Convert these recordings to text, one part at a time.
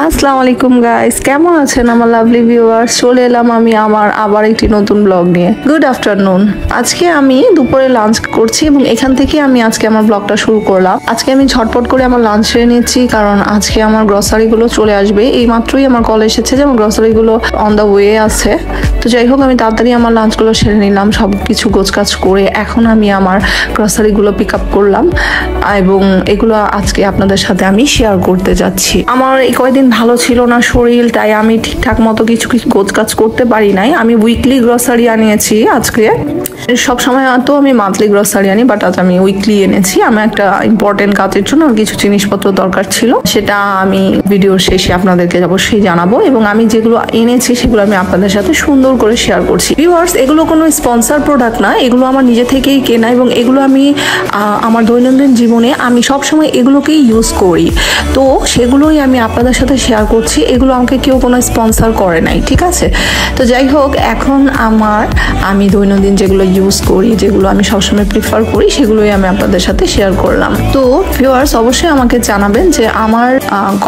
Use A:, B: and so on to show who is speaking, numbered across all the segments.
A: আসসালামু আলাইকুম গাইস, কেমন আছেন আমার লাভলি ভিউয়ার্স? চলে এলাম আমি আমার আবার একটি নতুন ব্লগ নিয়ে। Good afternoon. আজকে আমি দুপুরে লাঞ্চ করছি এবং এখান থেকে আমি আজকে আমার ব্লগটা শুরু করলাম। আজকে আমি ঝটপট করে আমার লাঞ্চ সেরে নিচ্ছি, কারণ আজকে আমার গ্রসারি গুলো চলে আসবে। এই মাত্রই আমার কল এসেছে যে আমার গ্রসারি গুলো অন দা ওয়ে আছে। তো যাই হোক, আমি তাড়াতাড়ি আমার লাঞ্চগুলো সেরে নিলাম, সবকিছু গোছকাজ করে এখন আমি আমার গ্রসারি গুলো পিক আপ করলাম এবং এগুলো আজকে আপনাদের সাথে আমি শেয়ার করতে যাচ্ছি। আমার এই কয়েকদিন ভালো ছিল না শরীর, তাই আমি ঠিকঠাক মতো কিছু গোছকাজ করতে পারি নাই। আমি উইকলি গ্রসারি আনিয়েছি আজকে। সবসময় তো আমি মান্থলি গ্রসারি আনি, বাট আজ আমি উইকলি এনেছি। আমার একটা ইম্পর্টেন্ট কাজের জন্য কিছু জিনিসপত্র দরকার ছিল, সেটা আমি ভিডিওর শেষে আপনাদেরকে অবশ্যই জানাবো এবং আমি যেগুলো এনেছি সেগুলো আমি আপনাদের সাথে সুন্দর করে শেয়ার করছি। ভিউয়ার্স, এগুলো কোনো স্পন্সর প্রোডাক্ট না, এগুলো আমার নিজে থেকেই কেনা এবং এগুলো আমি আমার দৈনন্দিন জীবনে আমি সবসময় এগুলোকেই ইউজ করি। তো সেগুলোই আমি আপনাদের সাথে শেয়ার করছি। এগুলো আমাকে কেউ কোনো স্পন্সর করে নাই, ঠিক আছে? তো যাই হোক, এখন আমি দৈনন্দিন যেগুলো ইউজ করি, যেগুলো আমি সবসময় প্রিফার করি, সেগুলোই আমি আপনাদের সাথে শেয়ার করলাম। তো ভিউয়ার্স, অবশ্যই আমাকে জানাবেন যে আমার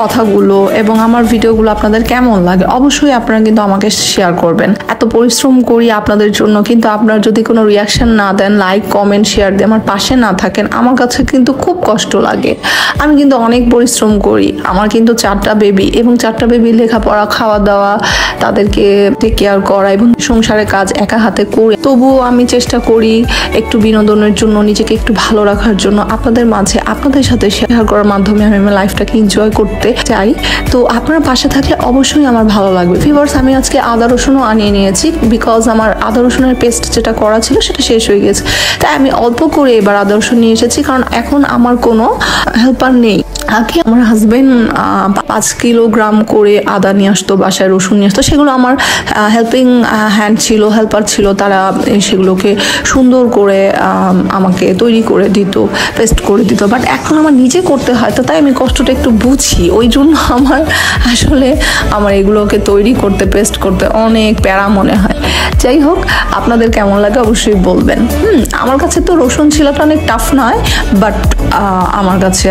A: কথাগুলো এবং আমার ভিডিওগুলো আপনাদের কেমন লাগে। অবশ্যই আপনারা কিন্তু আমাকে শেয়ার করবেন। এত পরিশ্রম করি আপনাদের জন্য, কিন্তু আপনারা যদি কোনো রিয়াকশন না দেন, লাইক কমেন্ট শেয়ার দিয়ে আমার পাশে না থাকেন, আমার কাছে কিন্তু খুব কষ্ট লাগে। আমি কিন্তু অনেক পরিশ্রম করি। আমার কিন্তু 4টা বেবি এবং 4টা বেবি লেখাপড়া, খাওয়া দাওয়া, তাদেরকে টেক কেয়ার করা এবং সংসারের কাজ একা হাতে করি। তবুও আমি চেষ্টা করি একটু বিনোদনের জন্য, নিজেকে একটু ভালো রাখার জন্য আপনাদের মাঝে, আপনাদের সাথে শেয়ার করার মাধ্যমে আমি আমার লাইফটাকে এনজয় করতে চাই। তো আপনার পাশে থাকলে অবশ্যই আমার ভালো লাগবে। ভিউয়ার্স, আমি আজকে আদা রসুনও আনিয়ে নিয়েছি, বিকজ আমার আদা রসুনের পেস্ট যেটা করা ছিল সেটা শেষ হয়ে গেছে। তাই আমি অল্প করে এবার আদা রসুন নিয়ে এসেছি, কারণ এখন আমার কোনো হেল্পার নেই। আগে আমার হাজবেন্ড 5 কিলোগ্রাম করে আদা নিয়ে আসতো, বাসায় রসুন নিয়ে আসতো। সেগুলো আমার হেল্পিং হ্যান্ড ছিল, হেল্পার ছিল, তারা সেগুলোকে সুন্দর করে আমাকে তৈরি করে দিত, পেস্ট করে দিত। বাট এখন আমার নিজে করতে হয়, তো তাই আমি কষ্টটা একটু বুঝি। ওই জন্য আমার এগুলোকে তৈরি করতে, পেস্ট করতে অনেক প্যারা মনে হয়। যাই হোক, আপনাদের কেমন লাগে অবশ্যই বলবেন। আমার কাছে তো রসুন ছিলাটা অনেক টাফ নয়, বাট আমার কাছে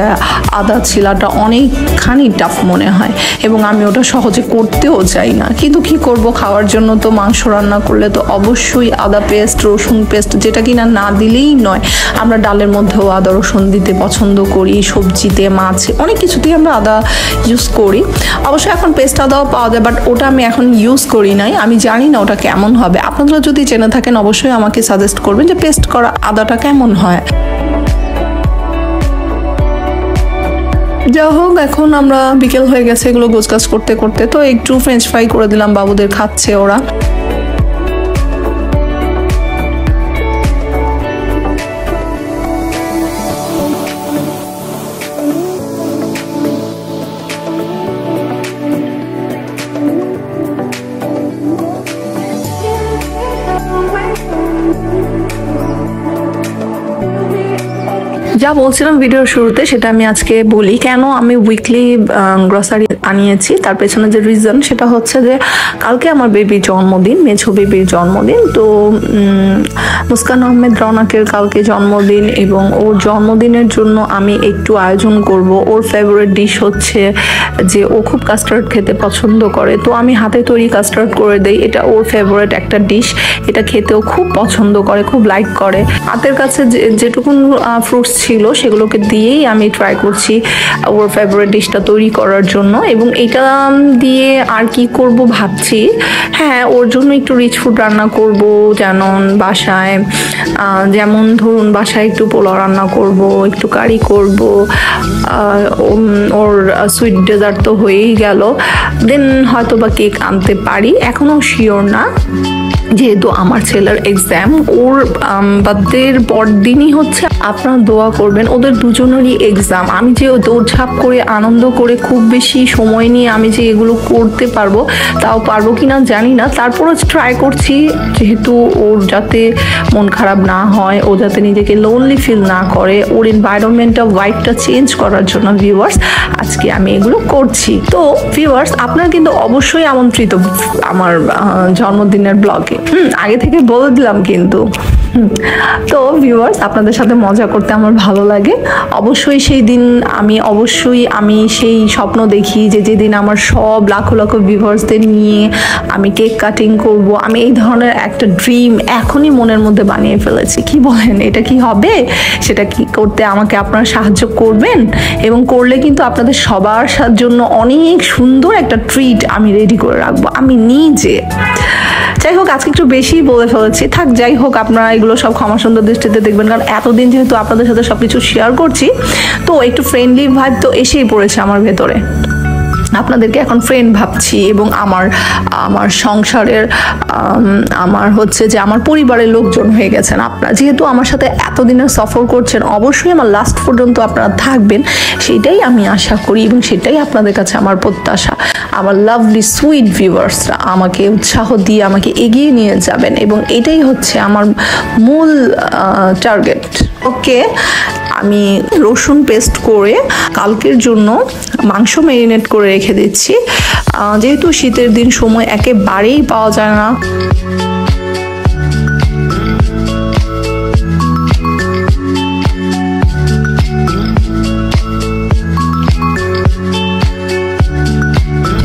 A: আদা ছিলাটা অনেকখানি টাফ মনে হয় এবং আমি ওটা সহজে করতেও চাই না। কিন্তু কি করব, খাওয়ার জন্য তো মাংস রান্না করলে তো অবশ্যই আদা পেস্ট, রসুন পেস্ট, যেটা কিনা না দিলেই নয়। আমরা ডালের মধ্যেও আদা রসুন দিতে পছন্দ করি, সবজিতে, মাছে, অনেক কিছুতেই আমরা আদা ইউজ করি। অবশ্যই এখন পেস্ট আদাও পাওয়া যায়, বাট ওটা আমি এখন ইউজ করি নাই। আমি জানি না ওটা কেমন হবে। আপনারা যদি জেনে থাকেন অবশ্যই আমাকে সাজেস্ট করবেন যে পেস্ট করা আদাটা কেমন হয়। যা হোক, এখন আমরা বিকেল হয়ে গেছে এগুলো গোছগাছ করতে করতে, তো একটু ফ্রেঞ্চ ফ্রাই করে দিলাম, বাবুদের খাচ্ছে ওরা। যা বলছিলাম ভিডিওর শুরুতে, সেটা আমি আজকে বলি। কেন আমি উইকলি গ্রসারি আনিয়েছি, তার পেছনে যে রিজন, সেটা হচ্ছে যে কালকে আমার বেবির জন্মদিন, মেঝো বেবির জন্মদিন। তো মুস্কান আহমেদ রৌনকের কালকে জন্মদিন এবং ওর জন্মদিনের জন্য আমি একটু আয়োজন করব। ওর ফেভারিট ডিশ হচ্ছে যে ও খুব কাস্টার্ড খেতে পছন্দ করে, তো আমি হাতে তৈরি কাস্টার্ড করে দেই। এটা ওর ফেভারিট একটা ডিশ, এটা খেতেও খুব পছন্দ করে, খুব লাইক করে। হাতের কাছে যেটুকুন ফ্রুটস ছিল সেগুলোকে দিয়েই আমি ট্রাই করছি ওর ফেভারিট ডিশটা তৈরি করার জন্য। এবং এটা দিয়ে আর কি করব ভাবছি, হ্যাঁ, ওর জন্য একটু রিচ ফুড রান্না করব, যেমন ধরুন বাসায় একটু পোলাও রান্না করব, একটু কারি করব, ওর সুইট ডেজার্ট তো হয়েই গেল, দেন হয়তো বা কেক আনতে পারি, এখনো শিওর না। যেহেতু আমার ছেলের এক্সাম, ওর বার্থডের পরদিনই হচ্ছে। আপনারা দোয়া করবেন, ওদের দুজনেরই এক্সাম। আমি যে দৌড়ঝাঁপ করে আনন্দ করে খুব বেশি সময় নিয়ে আমি যে এগুলো করতে পারবো, তাও পারবো কিনা জানি না। তারপরও ট্রাই করছি, যেহেতু ওর যাতে মন খারাপ না হয়, ও যাতে নিজেকে লোনলি ফিল না করে, ওর এনভায়রনমেন্টটা, ভাইবটা চেঞ্জ করার জন্য ভিউয়ার্স আজকে আমি এগুলো করছি। তো ভিউয়ার্স, আপনারা কিন্তু অবশ্যই আমন্ত্রিত আমার জন্মদিনের ব্লগে। আগে থেকে বলে দিলাম কিন্তু। তো ভিউয়ার্স, আপনাদের সাথে মজা করতে আমার ভালো লাগে। অবশ্যই আমি সেই স্বপ্ন দেখি যে যেদিন আমার সব লাখো লাখো ভিউয়ার্সদের নিয়ে আমি কেক কাটিং করব। আমি এই ধরনের একটা ড্রিম এখনই মনের মধ্যে বানিয়ে ফেলেছি। কি বলেন, এটা কি হবে? সেটা কি করতে আমাকে আপনারা সাহায্য করবেন, এবং করলে কিন্তু আপনাদের সবার জন্য অনেক সুন্দর একটা ট্রিট আমি রেডি করে রাখবো আমি নিজে। যাই হোক, আজকে একটু বেশি বলে ফেলেছি, থাক। যাই হোক, আপনারা এগুলো সব ক্ষমা সুন্দর দৃষ্টিতে দেখবেন, কারণ এতদিন যেহেতু আপনাদের সাথে সবকিছু শেয়ার করছি, তো একটু ফ্রেন্ডলি ভাইব তো এসেই পড়েছে আমার ভেতরে। আপনাদেরকে এখন ফ্রেন্ড ভাবছি, এবং আমার আমার সংসারের আমার হচ্ছে যে আমার পরিবারের লোকজন হয়ে গেছেন আপনারা। যেহেতু আমার সাথে এতদিনের সফর করছেন, অবশ্যই আমার লাস্ট পর্যন্ত আপনারা থাকবেন, সেটাই আমি আশা করি, এবং সেটাই আপনাদের কাছে আমার প্রত্যাশা। আমার লাভলি সুইট ভিউয়ার্সরা আমাকে উৎসাহ দিয়ে আমাকে এগিয়ে নিয়ে যাবেন, এবং এটাই হচ্ছে আমার মূল টার্গেট। ওকে, আমি রসুন পেস্ট করে কালকের জন্য মাংস ম্যারিনেট করে রেখে দিচ্ছি, যেহেতু শীতের দিন সময় একেবারেই পাওয়া যায় না।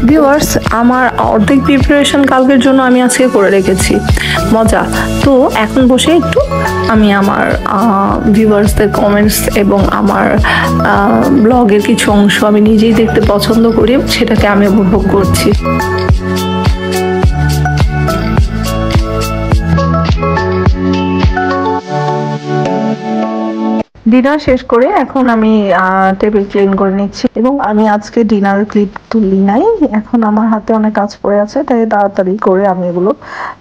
A: ভিউয়ার্স, আমার অর্ধেক প্রিপারেশন কালকের জন্য আমি আজকে করে রেখেছি। মজা। তো এখন বসে একটু আমি আমার ভিউয়ার্সদের কমেন্টস এবং আমার ব্লগের কিছু অংশ আমি নিজেই দেখতে পছন্দ করি, সেটাকে আমি উপভোগ করছি। ডিনার শেষ করে এখন আমি টেবিল ক্লিন করে নিচ্ছি, এবং আমি আজকে ডিনার ক্লিপ তুলি নাই। এখন আমার হাতে অনেক কাজ পড়ে আছে, তাই তাড়াতাড়ি করে আমি এগুলো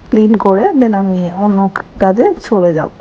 A: ক্লিন করে দেন আমি অন্য কাজে চলে যাব।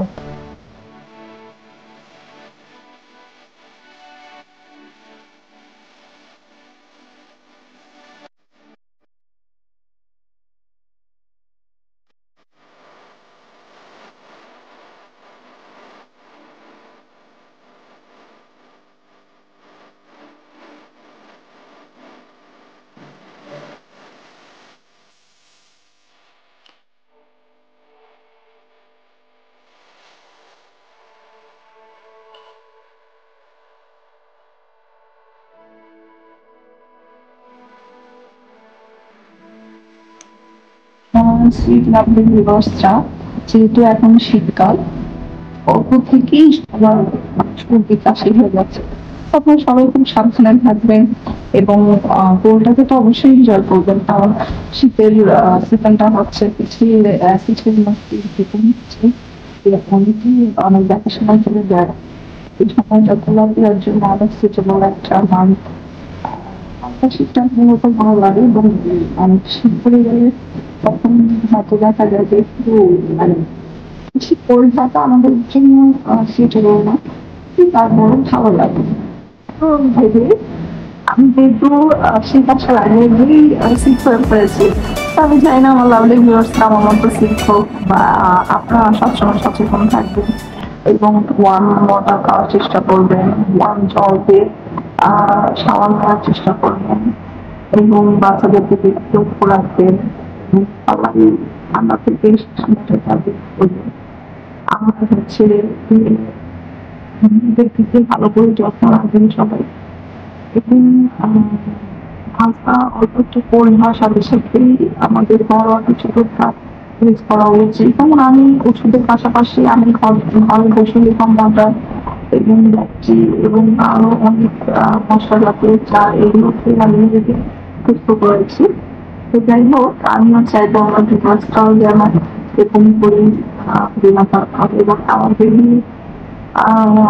A: সুইট লাভলি ভিউয়ার্সরা, যেহেতু এখন শীতকাল, অল্প থেকেই সবার সর্দি কাশি হয়ে যাচ্ছে। আপনারা সবাই খুব সাবধানে থাকবেন, এবং কোলটাকে তো অবশ্যই এনজয় করবেন, কারণ শীতের সিজনটা হচ্ছে পিছিয়ে পিছিয়ে হচ্ছে, অনেকেই অনেক দেখাশোনা করে যায়। এই সময়টা ঘোরাফেরার জন্য অনেক সুইটেবল একটা মান্থ। আমার শীতটা মূলত ভালো লাগে, এবং অনেক শীত পড়ে গেলে তখন হয়তো দেখা যায় যে একটু মানে শীত পরিধাটা আমাদের জন্য সুইটেবল না, তারপরে ভালো লাগে। তো ভেবে আমি যেহেতু শীত আসার আগে শীত হয়ে পড়েছি, তো আমি চাই না আমার লাভলি ভিউয়ার্সরা আমার মতো শীত হোক, বা আপনারা সবসময় সচেতন থাকবেন এবং ওয়ার্ম ওয়াটার খাওয়ার চেষ্টা করবেন, ওয়ার্ম জল দিয়ে শাওয়ার নেওয়ার চেষ্টা করবেন, এবং বাচ্চাদেরকে লক্ষ্য রাখবেন। সবাই ঠান্ডা থেকে ঠান্ডাটা তাদের করবেন। আমাদের হচ্ছে ব্যক্তিকে ভালো করে যত্ন রাখবেন সবাই, এবং ভাষা অল্প একটু পরিহার সাথে সাথেই আমাদের ঘরোয়া কিছু টুকটাক ইউজ করা উচিত। যেমন আমি ওষুধের পাশাপাশি আমি ঘরে বসে কম্পাউন্ডার এবং যাচ্ছি, এবং আরো অনেক মশলা জাতীয় চা, এগুলোকে আমি নিজেকে সুস্থ করেছি। তো যাই হোক, আমিও চাইবো আমার ভিউয়ার্সরাও যেন এরকম করে বিনা হবে, এবং আমাদের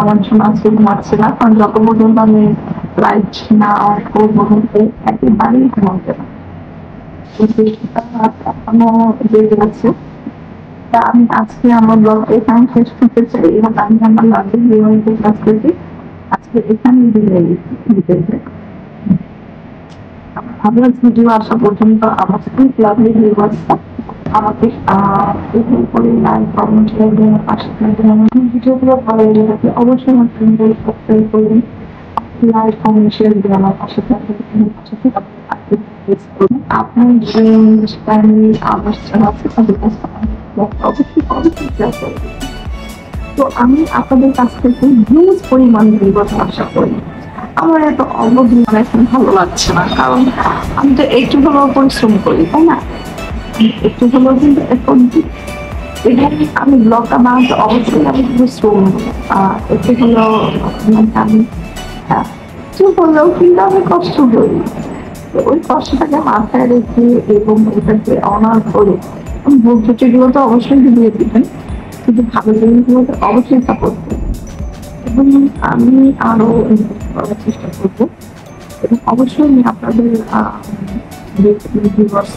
A: আমার জন্য আজকে ঘুমাচ্ছে না, কারণ যত পর্যন্ত আমি লাইট না অফ করবো একেবারেই ঘুমাতে না। এখনো বেড়ে গেছে। তা আমি আজকে আমার ব্লগ এখানে শেষ করতে চাই, এবং আমি আমার লাভলি ভিউয়ারদের কাছ থেকে আজকে এখানে বিদায় দিতে চাই। আমার ভিডিও আসা পর্যন্ত আমার খুব লাভলি ভিউয়ার্সরা আমাকে এখানে করে লাইক কমেন্ট করবেন, পাশে থাকবেন। আমার ভিডিওগুলো ভালো লেগে থাকলে অবশ্যই আমার চ্যানেলটি সাবস্ক্রাইব করবেন, লাইক কমেন্ট শেয়ার দিয়ে আমার পাশে থাকবেন। আপনার ড্রিম ফ্যামিলি আমার আছে তাদের কাছে অবশ্যই অবশ্যই শেয়ার করবেন। তো আমি আপনাদের কাছ থেকে হিউজ পরিমাণ ভিউয়ার্স আশা করি। আমার এত অবধি মানে এখন ভালো লাগছে না, কারণ আমি তো একটু হলেও পরিশ্রম করি, তাই না? একটু হলেও কিন্তু এফোর্ট দিই, এবং আমি ব্লগটা বানাতে অবশ্যই আমি পরিশ্রম একটু হলেও মানে আমি একটু হলেও কিন্তু আমি কষ্ট করি। তো ওই কষ্টটাকে মাথায় রেখে এবং এটাকে অনার করে ভুল ত্রুটিগুলো তো অবশ্যই দিয়ে দিবেন, কিন্তু ভালো জিনিসগুলোকে অবশ্যই সাপোর্ট করবেন। এবং আমি আরো improve করার চেষ্টা করবো, এবং অবশ্যই আমি আপনাদের ভিউয়ার্স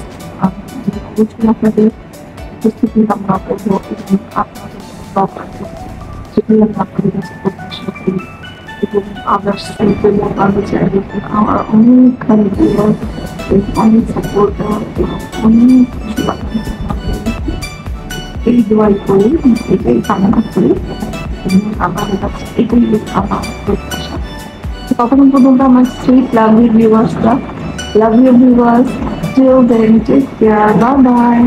A: অবশ্যই আপনাদের উপস্থিতি কামনা করবো, এবং আপনাদের ব্লগ আছে সেগুলো আমি আপনাদের কাছে প্রত্যাশা করি। এবং আদার্স আমি চাইবো আমার অনেকখানি ভিউয়ার্স অনেক সাপোর্ট এবং অনেক কিছু এই দোয়াই করি, এটাই কামনা করি, এবং আপনাদের কাছে এটাই আমার প্রত্যাশা। ততক্ষণ পর্যন্ত আমার সুইট লাভলি ভিউয়ার্সরা, love you viewers, till then take care, bye by.